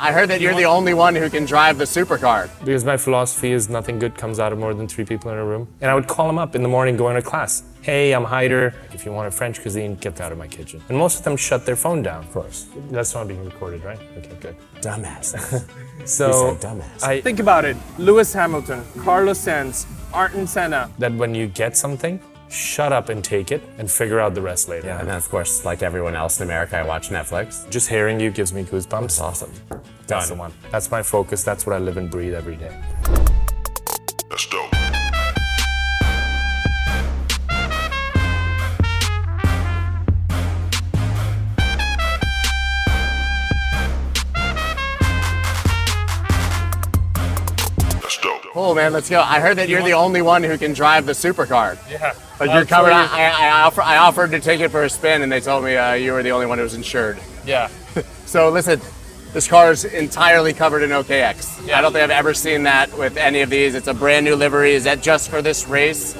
I heard that you're the only one who can drive the supercar. Because my philosophy is nothing good comes out of more than 3 people in a room. And I would call them up in the morning going to class. Hey, I'm Haider. If you want a French cuisine, get out of my kitchen. And most of them shut their phone down. Of course. That's not being recorded, right? Okay, good. Dumbass. So, you said dumbass. Think about it. Lewis Hamilton, Carlos Sainz, Ayrton Senna. That when you get something, shut up and take it and figure out the rest later. Yeah, and then of course, like everyone else in America, I watch Netflix. Just hearing you gives me goosebumps. That's awesome. That's the one. That's my focus. That's what I live and breathe every day. That's dope. Cool, man. Let's go. I heard that you're the only one who can drive the supercar. Yeah. Like you're covered. I offered to take it for a spin, and they told me you were the only one who was insured. Yeah. So listen, this car is entirely covered in OKX. Yeah. I don't think I've ever seen that with any of these. It's a brand new livery. Is that just for this race,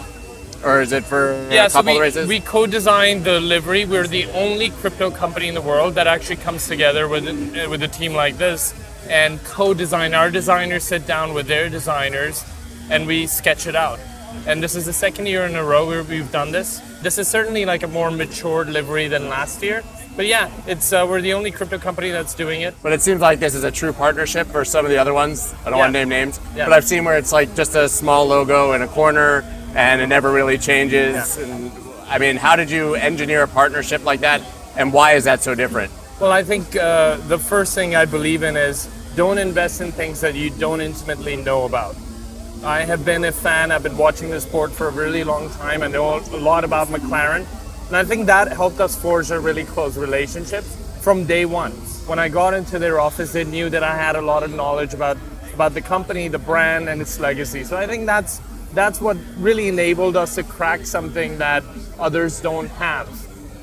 or is it for a couple of races? We co-designed the livery. We're the only crypto company in the world that actually comes together with a team like this and co-design. Our designers sit down with their designers and we sketch it out. And this is the second year in a row where we've done this. This is certainly like a more matured livery than last year. But yeah, it's we're the only crypto company that's doing it. But it seems like this is a true partnership for some of the other ones. I don't want to name names, but I've seen where it's like just a small logo in a corner and it never really changes. Yeah. And I mean, how did you engineer a partnership like that, and why is that so different? Well, I think the first thing I believe in is don't invest in things that you don't intimately know about. I have been a fan, I've been watching the sport for a really long time. I know a lot about McLaren. And I think that helped us forge a really close relationship from day one. When I got into their office, they knew that I had a lot of knowledge about the company, the brand, and its legacy. So I think that's what really enabled us to crack something that others don't have.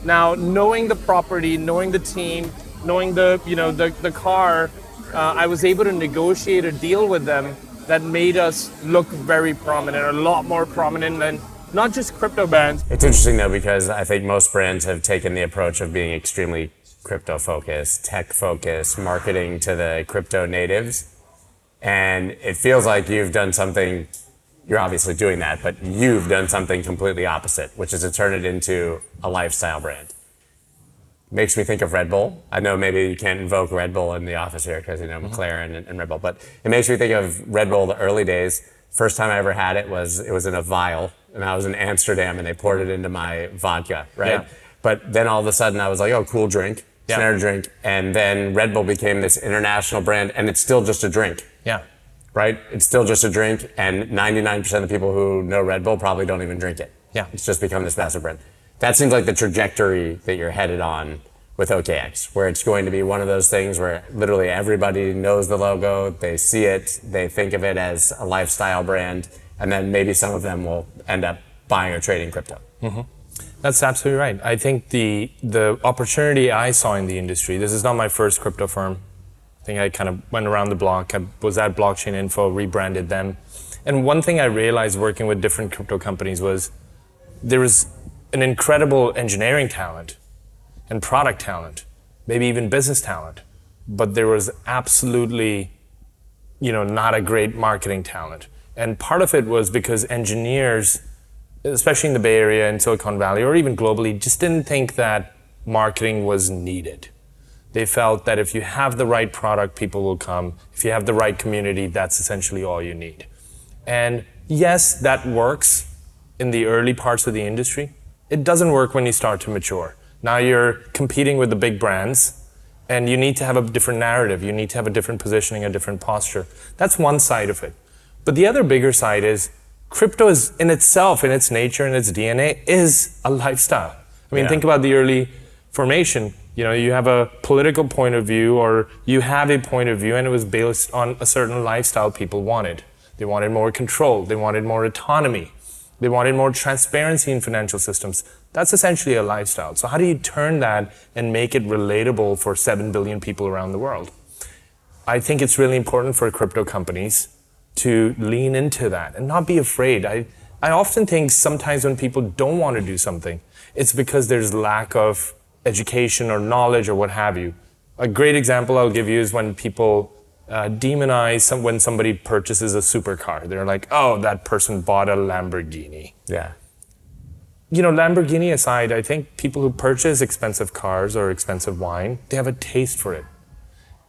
Now, knowing the property, knowing the team, knowing the car, I was able to negotiate a deal with them that made us look very prominent, a lot more prominent than not just crypto brands. It's interesting though, because I think most brands have taken the approach of being extremely crypto focused, tech focused, marketing to the crypto natives. And it feels like you've done something, you're obviously doing that, but you've done something completely opposite, which is to turn it into a lifestyle brand. Makes me think of Red Bull. I know maybe you can't invoke Red Bull in the office here because, McLaren and Red Bull, but it makes me think of Red Bull the early days. First time I ever had it was in a vial, and I was in Amsterdam and they poured it into my vodka, right? Yeah. But then all of a sudden I was like, oh, cool drink, standard drink. And then Red Bull became this international brand, and it's still just a drink. Yeah. Right? It's still just a drink, and 99% of the people who know Red Bull probably don't even drink it. Yeah. It's just become this massive brand. That seems like the trajectory that you're headed on with OKX, where it's going to be one of those things where literally everybody knows the logo, they see it, they think of it as a lifestyle brand, and then maybe some of them will end up buying or trading crypto. Mm-hmm. That's absolutely right. I think the opportunity I saw in the industry, this is not my first crypto firm. I think I kind of went around the block. I was at Blockchain Info, rebranded them. And one thing I realized working with different crypto companies was there was an incredible engineering talent and product talent, maybe even business talent, but there was absolutely, not a great marketing talent. And part of it was because engineers, especially in the Bay Area and Silicon Valley, or even globally, just didn't think that marketing was needed. They felt that if you have the right product, people will come. If you have the right community, that's essentially all you need. And yes, that works in the early parts of the industry. It doesn't work when you start to mature. Now you're competing with the big brands, and you need to have a different narrative. You need to have a different positioning, a different posture. That's one side of it. But the other bigger side is crypto is in itself, in its nature, in its DNA, is a lifestyle. I mean, think about the early formation. You have a political point of view, or you have a point of view, and it was based on a certain lifestyle people wanted. They wanted more control. They wanted more autonomy. They wanted more transparency in financial systems. That's essentially a lifestyle. So how do you turn that and make it relatable for 7 billion people around the world? I think it's really important for crypto companies to lean into that and not be afraid. I often think sometimes when people don't want to do something, it's because there's lack of education or knowledge or what have you. A great example I'll give you is when people demonize when somebody purchases a supercar. They're like, oh, that person bought a Lamborghini. Yeah. You know, Lamborghini aside, I think people who purchase expensive cars or expensive wine, they have a taste for it.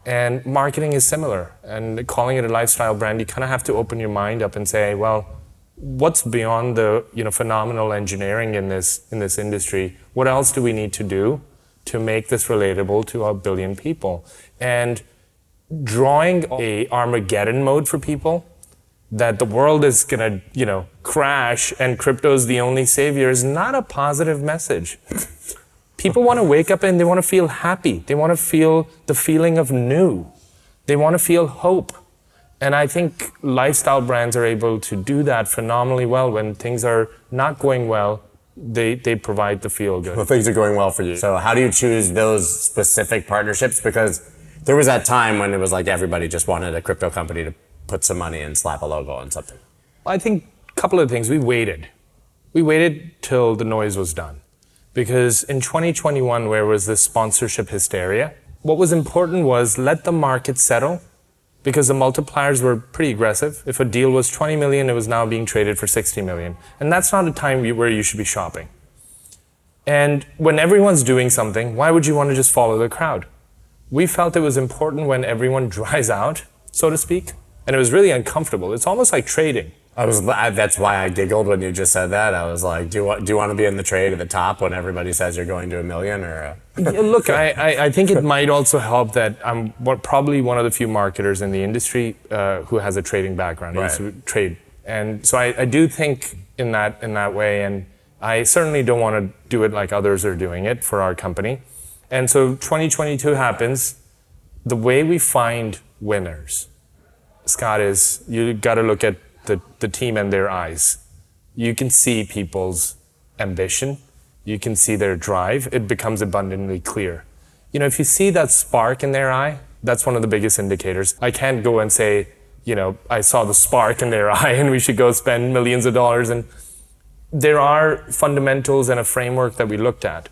And marketing is similar. And calling it a lifestyle brand, you kind of have to open your mind up and say, well, what's beyond the phenomenal engineering in this industry? What else do we need to do to make this relatable to 1 billion people? And drawing a Armageddon mode for people, that the world is gonna, crash and crypto is the only savior, is not a positive message. People want to wake up and they want to feel happy. They want to feel the feeling of new. They want to feel hope. And I think lifestyle brands are able to do that phenomenally well. When things are not going well, they provide the feel good. Well, things are going well for you. So how do you choose those specific partnerships? Because there was that time when it was like everybody just wanted a crypto company to put some money and slap a logo on something. I think a couple of things. We waited. We waited till the noise was done. Because in 2021, where was this sponsorship hysteria, what was important was let the market settle, because the multipliers were pretty aggressive. If a deal was 20 million, it was now being traded for 60 million. And that's not a time where you should be shopping. And when everyone's doing something, why would you want to just follow the crowd? We felt it was important when everyone dries out, so to speak, and it was really uncomfortable. It's almost like trading. That's why I giggled when you just said that. I was like, do you want to be in the trade at the top when everybody says you're going to 1 million? Or Look, I think it might also help that I'm probably one of the few marketers in the industry who has a trading background. I used to trade, and so I do think in that way. And I certainly don't want to do it like others are doing it for our company. And so 2022 happens. The way we find winners, Scott, is you got to look at the team and their eyes. You can see people's ambition. You can see their drive. It becomes abundantly clear. If you see that spark in their eye, that's one of the biggest indicators. I can't go and say, I saw the spark in their eye and we should go spend millions of dollars. And there are fundamentals and a framework that we looked at.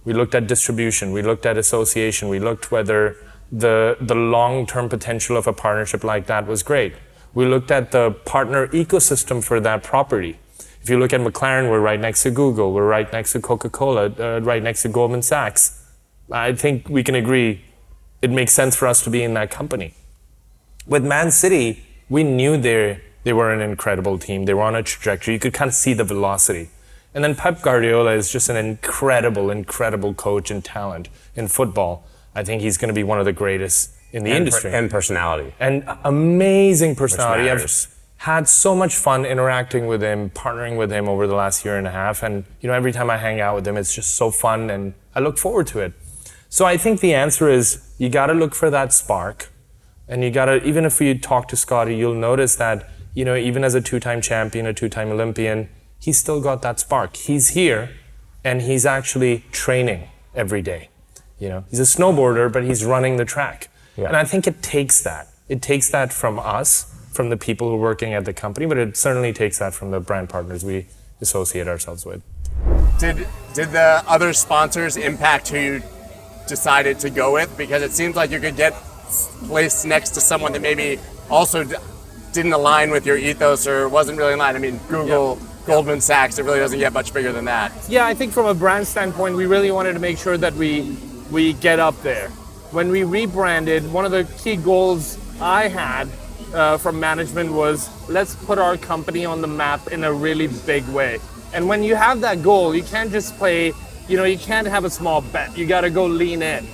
We looked at distribution. We looked at association. We looked whether the long-term potential of a partnership like that was great. We looked at the partner ecosystem for that property. If you look at McLaren, we're right next to Google. We're right next to Coca-Cola, right next to Goldman Sachs. I think we can agree it makes sense for us to be in that company. With Man City, we knew they were an incredible team. They were on a trajectory. You could kind of see the velocity. And then Pep Guardiola is just an incredible coach and talent in football. I think he's going to be one of the greatest in the industry. And personality. And amazing personality. I've had so much fun interacting with him, partnering with him over the last year and a half. And every time I hang out with him, it's just so fun and I look forward to it. So I think the answer is you got to look for that spark. And you got to, even if you talk to Scotty, you'll notice that, even as a 2-time champion, a 2-time Olympian, he's still got that spark. He's here and he's actually training every day. He's a snowboarder, but he's running the track. Yeah. And I think it takes that. It takes that from us, from the people who are working at the company, but it certainly takes that from the brand partners we associate ourselves with. Did the other sponsors impact who you decided to go with? Because it seems like you could get placed next to someone that maybe also didn't align with your ethos or wasn't really in line. I mean, Google, Goldman Sachs, it really doesn't get much bigger than that. Yeah, I think from a brand standpoint, we really wanted to make sure that we get up there. When we rebranded, one of the key goals I had from management was let's put our company on the map in a really big way. And when you have that goal, you can't just play, you can't have a small bet. You got to go lean in.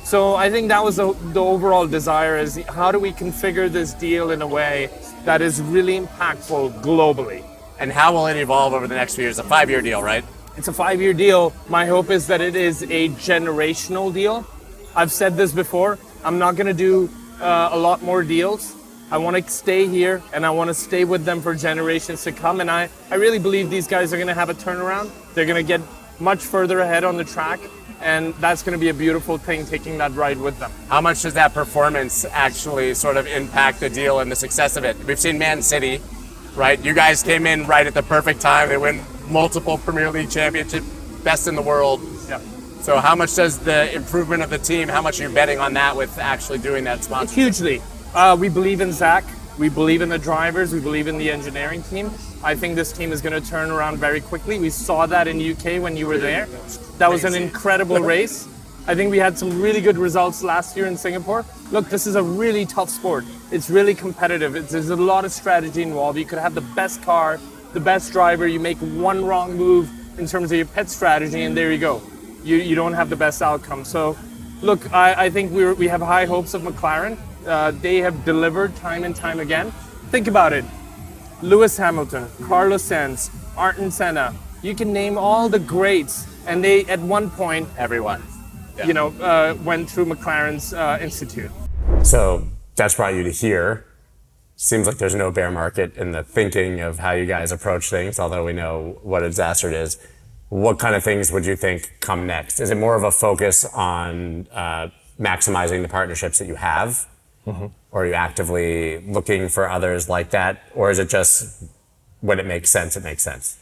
So I think that was the overall desire, is how do we configure this deal in a way that is really impactful globally. And how will it evolve over the next few years? A 5-year deal, right? It's a 5-year deal. My hope is that it is a generational deal. I've said this before. I'm not going to do a lot more deals. I want to stay here and I want to stay with them for generations to come. And I really believe these guys are going to have a turnaround. They're going to get much further ahead on the track. And that's going to be a beautiful thing, taking that ride with them. How much does that performance actually sort of impact the deal and the success of it? We've seen Man City, right? You guys came in right at the perfect time. They win multiple Premier League championships, best in the world. Yeah. So how much does the improvement of the team, how much are you betting on that with actually doing that sponsorship? Hugely. We believe in Zach. We believe in the drivers. We believe in the engineering team. I think this team is going to turn around very quickly. We saw that in UK when you were there. That was an incredible race. I think we had some really good results last year in Singapore. Look, this is a really tough sport. It's really competitive. There's a lot of strategy involved. You could have the best car, the best driver. You make one wrong move in terms of your pit strategy, and there you go. You don't have the best outcome. So, look, I think we have high hopes of McLaren. They have delivered time and time again. Think about it. Lewis Hamilton, Carlos Sainz, Ayrton Senna. You can name all the greats, and they, at one point, Everyone. went through McLaren's institute. So that's brought you to here. Seems like there's no bear market in the thinking of how you guys approach things, although we know what a disaster it is. What kind of things would you think come next? Is it more of a focus on maximizing the partnerships that you have? Mm-hmm. Or are you actively looking for others like that? Or is it just when it makes sense, it makes sense?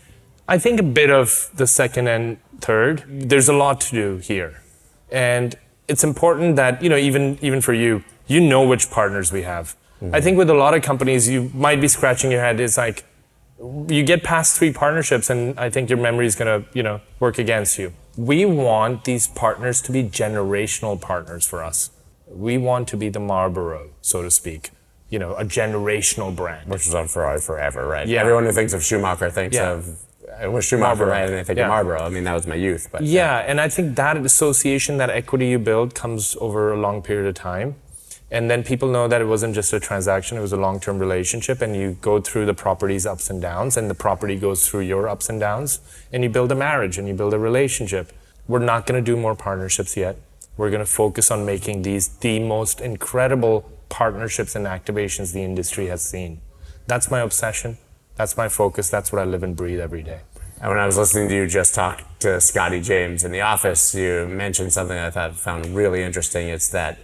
I think a bit of the second and third. There's a lot to do here. And it's important that, even for you, which partners we have. Mm-hmm. I think with a lot of companies, you might be scratching your head. It's like, you get past 3 partnerships and I think your memory is going to, work against you. We want these partners to be generational partners for us. We want to be the Marlboro, so to speak, a generational brand. Which was on Ferrari forever, right? Yeah. Everyone who thinks of Schumacher thinks of, I was Schumacher, Marlboro. right? And they think of Marlboro. I mean, that was my youth. But and I think that association, that equity you build comes over a long period of time. And then people know that it wasn't just a transaction, it was a long-term relationship, and you go through the property's ups and downs, and the property goes through your ups and downs, and you build a marriage, and you build a relationship. We're not going to do more partnerships yet. We're going to focus on making these the most incredible partnerships and activations the industry has seen. That's my obsession. That's my focus. That's what I live and breathe every day. And when I was listening to you just talk to Scotty James in the office, you mentioned something I found really interesting. It's that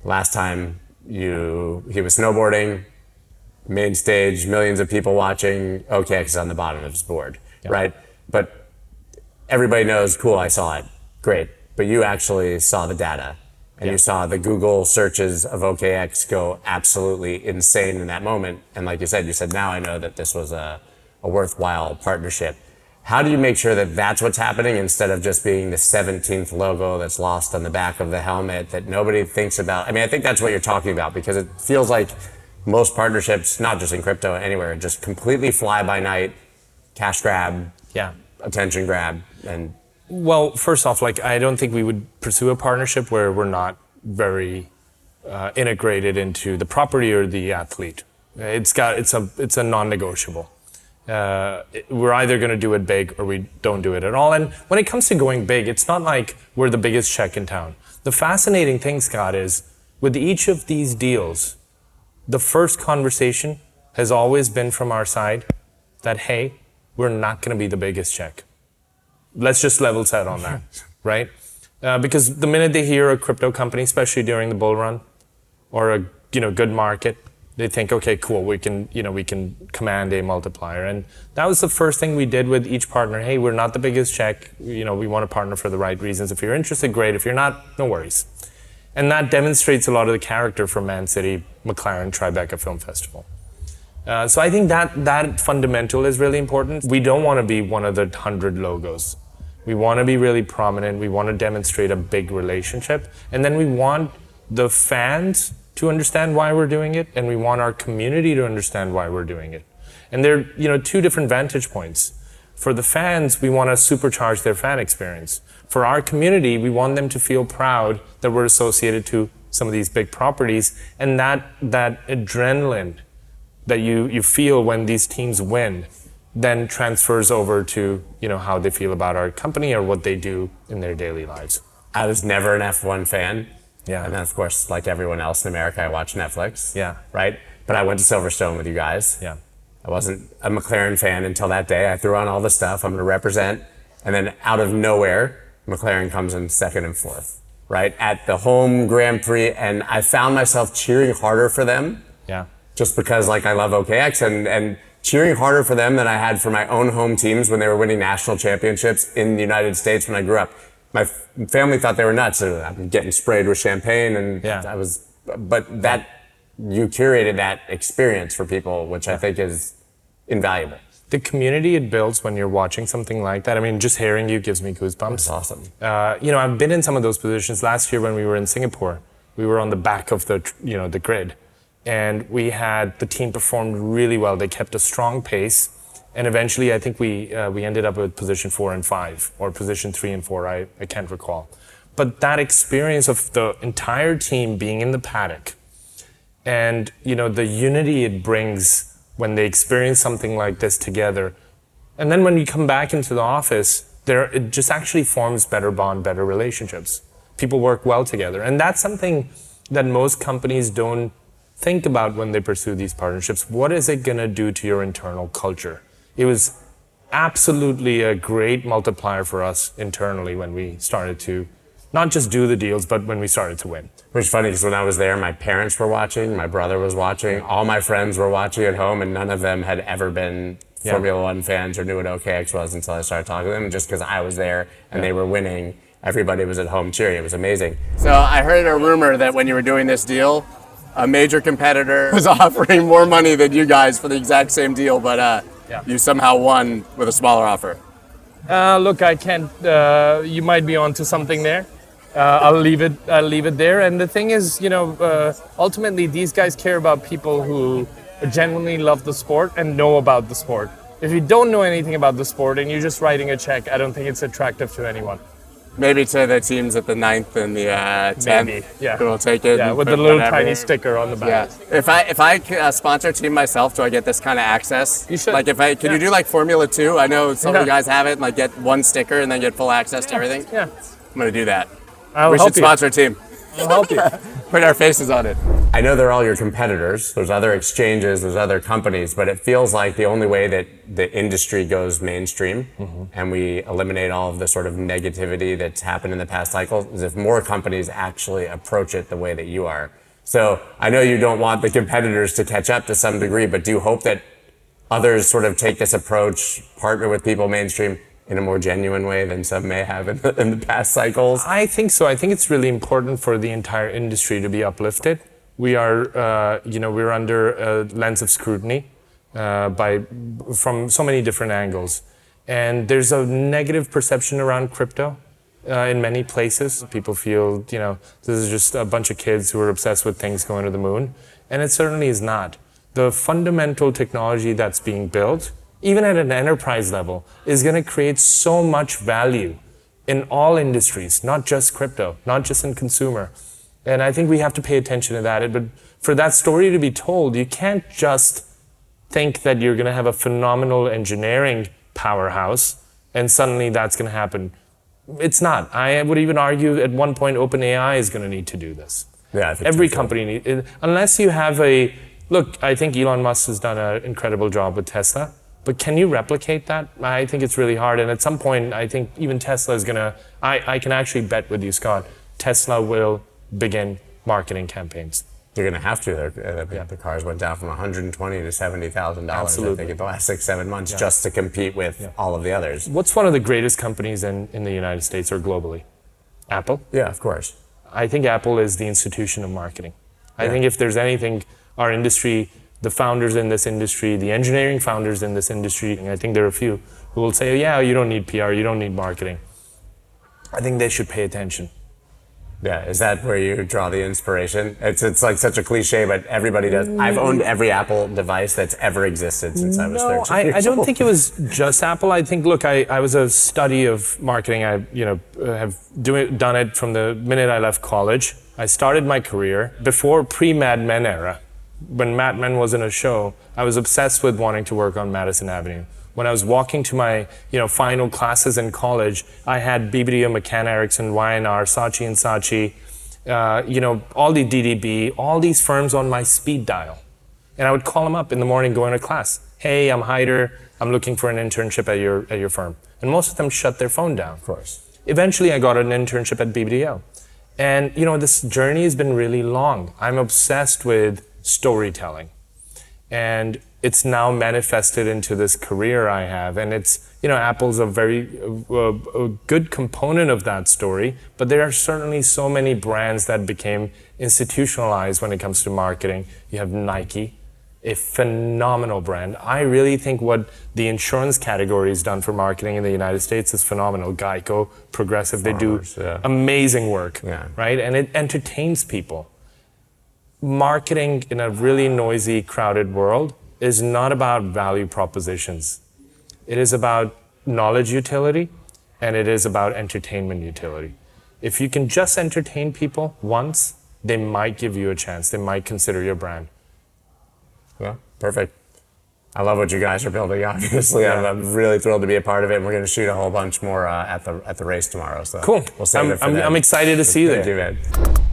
last time he was snowboarding, main stage, millions of people watching, OKX is on the bottom of his board, right? But everybody knows, cool, I saw it, great. But you actually saw the data, and you saw the Google searches of OKX go absolutely insane in that moment. And like you said, now I know that this was a worthwhile partnership. How do you make sure that that's what's happening instead of just being the 17th logo that's lost on the back of the helmet that nobody thinks about? I mean, I think that's what you're talking about, because it feels like most partnerships, not just in crypto, anywhere, just completely fly by night, cash grab, attention grab, and... Well, first off, I don't think we would pursue a partnership where we're not very integrated into the property or the athlete. It's a non-negotiable. We're either going to do it big or we don't do it at all. And when it comes to going big, it's not like we're the biggest check in town. The fascinating thing, Scott, is with each of these deals, the first conversation has always been from our side that, hey, we're not going to be the biggest check. Let's just level set on that, right? Because the minute they hear a crypto company, especially during the bull run or a good market, they think, okay, cool, we can command a multiplier. And that was the first thing we did with each partner. Hey, we're not the biggest check. We want to partner for the right reasons. If you're interested, great. If you're not, no worries. And that demonstrates a lot of the character from Man City, McLaren, Tribeca Film Festival. So I think that fundamental is really important. We don't want to be one of the 100 logos. We want to be really prominent. We want to demonstrate a big relationship. And then we want the fans to understand why we're doing it, and we want our community to understand why we're doing it. And there are, 2 different vantage points. For the fans, we want to supercharge their fan experience. For our community, we want them to feel proud that we're associated to some of these big properties, and that adrenaline that you feel when these teams win then transfers over to how they feel about our company or what they do in their daily lives. I was never an F1 fan. Yeah. And then, of course, like everyone else in America, I watch Netflix. Yeah. Right? But I went to Silverstone with you guys. Yeah. I wasn't a McLaren fan until that day. I threw on all the stuff. I'm going to represent. And then out of nowhere, McLaren comes in 2nd and 4th, right? At the home Grand Prix. And I found myself cheering harder for them. Yeah. Just because I love OKX and cheering harder for them than I had for my own home teams when they were winning national championships in the United States when I grew up. my family thought they were nuts. I'm getting sprayed with champagne, and Yeah. but that you curated that experience for people, which I think is invaluable. The community it builds when you're watching something like that, I mean, just hearing you gives me goosebumps. It's awesome. I've been in some of those positions. Last year when we were in Singapore, we were on the back of the grid, and the team performed really well. They kept a strong pace, and eventually I think we ended up with position 4 and 5, or position 3 and 4. I can't recall. But that experience of the entire team being in the paddock, and the unity it brings when they experience something like this together. And then when you come back into the office, it just actually forms better bond, better relationships. People work well together. And that's something that most companies don't think about when they pursue these partnerships. What is it gonna do to your internal culture? It was absolutely a great multiplier for us internally when we started to not just do the deals, but when we started to win. Which is funny, because when I was there, my parents were watching, my brother was watching, all my friends were watching at home, and none of them had ever been Formula 1 fans or knew what OKX was until I started talking to them. Just because I was there and they were winning, everybody was at home cheering. It was amazing. So I heard a rumor that when you were doing this deal, a major competitor was offering more money than you guys for the exact same deal, but you somehow won with a smaller offer. Look, I can't. You might be onto something there. I'll leave it there. And the thing is, ultimately, these guys care about people who genuinely love the sport and know about the sport. If you don't know anything about the sport and you're just writing a check, I don't think it's attractive to anyone. Maybe to the teams at the 9th and the 10th, Maybe, yeah. who will take it. Yeah, with the little tiny sticker on the back. Yeah. If I sponsor a team myself, do I get this kind of access? You should. Like, can you do like Formula 2? I know some of you guys have it, and like get one sticker and then get full access to everything. Yeah. I'm gonna do that. I'll We help should you. sponsor a team. I'll help you. Put our faces on it. I know they're all your competitors. There's other exchanges, there's other companies, but it feels like the only way that the industry goes mainstream and we eliminate all of the sort of negativity that's happened in the past cycle is if more companies actually approach it the way that you are. So I know you don't want the competitors to catch up to some degree, but do you hope that others sort of take this approach, partner with people mainstream in a more genuine way than some may have in the past cycles? I think so. I think it's really important for the entire industry to be uplifted. We are, we're under a lens of scrutiny from so many different angles. And there's a negative perception around crypto in many places. People feel, this is just a bunch of kids who are obsessed with things going to the moon. And it certainly is not. The fundamental technology that's being built, even at an enterprise level, is going to create so much value in all industries, not just crypto, not just in consumer. And I think we have to pay attention to that. But for that story to be told, you can't just think that you're going to have a phenomenal engineering powerhouse and suddenly that's going to happen. It's not. I would even argue at one point OpenAI is going to need to do this. Yeah, I think every so. company needs, unless you have look, I think Elon Musk has done an incredible job with Tesla. But can you replicate that? I think it's really hard. And at some point, I think even Tesla is going to, I can actually bet with you, Scott, Tesla will begin marketing campaigns. You're going to have to. The cars went down from $120,000 to $70,000, I think, in the last 6-7 months just to compete with all of the others. What's one of the greatest companies in the United States or globally? Apple? Yeah, of course. I think Apple is the institution of marketing. I think if there's anything, our industry, the founders in this industry, the engineering founders in this industry, and I think there are a few who will say, yeah, you don't need PR, you don't need marketing. I think they should pay attention. Yeah, is that where you draw the inspiration? It's like such a cliche, but everybody does. I've owned every Apple device that's ever existed since I was 13 years I don't old. think it was just Apple. I think, look, I was a study of marketing. I have done it from the minute I left college. I started my career before pre-Mad Men era. When Mad Men wasn't a show, I was obsessed with wanting to work on Madison Avenue. When I was walking to my final classes in college, I had BBDO, McCann Erickson, Y&R, Saatchi & Saatchi, all the DDB, all these firms on my speed dial. And I would call them up in the morning going to class. Hey, I'm Haider. I'm looking for an internship at your firm. And most of them shut their phone down. Of course. Eventually, I got an internship at BBDO. And, this journey has been really long. I'm obsessed with storytelling. And it's now manifested into this career I have. And it's, Apple's a very a good component of that story, but there are certainly so many brands that became institutionalized when it comes to marketing. You have Nike, a phenomenal brand. I really think what the insurance category has done for marketing in the United States is phenomenal. Geico, Progressive, they do amazing work, right? And it entertains people. Marketing in a really noisy, crowded world is not about value propositions. It is about knowledge utility, and it is about entertainment utility. If you can just entertain people once, they might give you a chance. They might consider your brand. Well, perfect. I love what you guys are building, obviously. I'm really thrilled to be a part of it. And we're going to shoot a whole bunch more at the race tomorrow. So cool. We'll save it for I'm excited to see you there. Thank you, man.